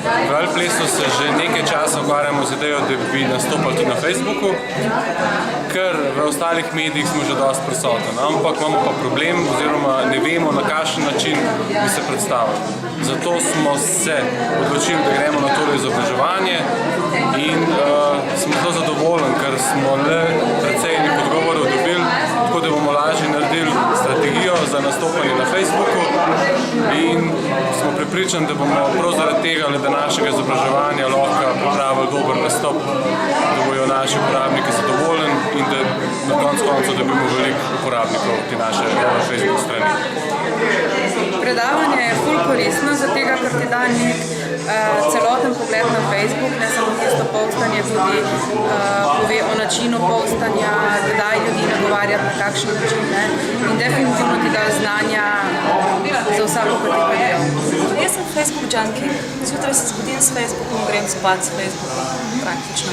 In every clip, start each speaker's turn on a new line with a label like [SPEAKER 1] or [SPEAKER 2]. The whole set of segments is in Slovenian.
[SPEAKER 1] V Alplesu se že nekaj časa ukvarjamo z idejo, da bi nastopali tudi na Facebooku, ker v ostalih medijih smo že dosti prisotni, ampak imamo pa problem oziroma ne vemo, na kakšen način bi se predstavili. Zato smo se odločili, da gremo na tole izobraževanje in smo zelo zadovoljni, ker smo le precej nekaj odgovorov dobili, tako da bomo lažje naredili strategijo za nastopanje na Facebooku in smo prepričani, da bomo prav zaradi tega današnjega izobraževanja lahko pripravili dober nastop, da bojo naši uporabniki zadovoljni in da na koncu dobimo veliko uporabnikov te naše Facebook strani.
[SPEAKER 2] Predavanje je ful koristno, zato ker ti da nek celoten pogled na Facebook, ne samo tisto postanje, tudi pove o načinu postanja, kdaj ljudi nagovarjati, na kakšen način. In definitivno ti da znanja za vsako kategorijo.
[SPEAKER 3] Jaz sem Facebook junkie. Zjutraj se zbudim s Facebookom, grem spat s Facebookom, praktično.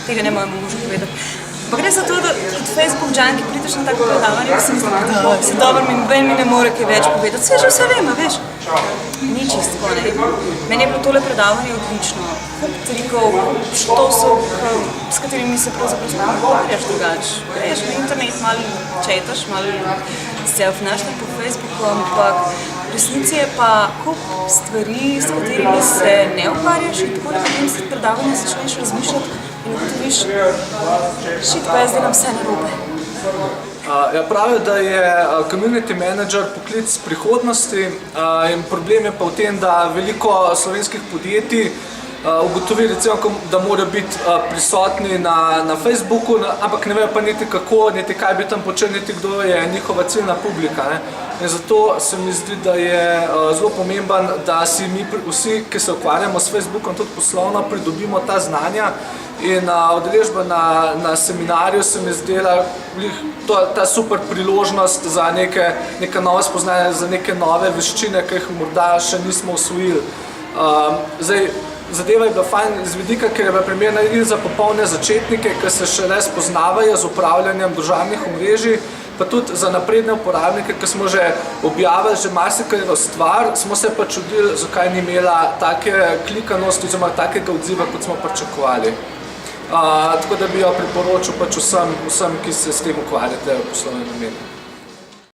[SPEAKER 3] Tega ne mojem možu povedati. Pa gre za to, da kot Facebook junkie prideš na tako predavanje, ko si mislim, da si dober, mi ne more kaj več povedati. Sve že vse vem, veš? Ni čisto, ne. Meni je bilo tole predavanje odlično. Kup trikov, štosov, s katerimi se pravzaprav sploh pogovarjaš drugače. Greš na internet, malo četaš, malo self-naš po Facebooku, ampak v resnici je pa kup stvari, s katerimi se ne ukvarjaš in tako da potem se predavanje začneš razmišljati in ugotoviš, shit, pa jaz delam vse narobe.
[SPEAKER 4] Pravijo, da je community manager poklic prihodnosti in problem je pa v tem, da veliko slovenskih podjetij ugotovi, recimo, da morajo biti prisotni na Facebooku, ampak ne vejo pa niti kako, niti kaj bi tam počeli, niti kdo je njihova ciljna publika. In zato se mi zdi, da je zelo pomemben, da si mi vsi, ki se ukvarjamo s Facebookom, tudi poslovno, pridobimo ta znanja. In udeležba na seminarju se mi zdela ta super priložnost za neke nove spoznanja, za neke nove veščine, ki jih morda še nismo osvojili. Zadeva je bila fajn iz vidika, ker je bila primerna in za popolne začetnike, ki se šele spoznavajo z upravljanjem družabnih omrežij, pa tudi za napredne uporabnike, ki smo že objavili že marsikatero stvar, smo se pa čudili, zakaj ni imela take klikanosti oziroma takega odziva, kot smo pričakovali. Tako da bi jo priporočil vsem, ki se s tem ukvarjate v poslovnem namenu.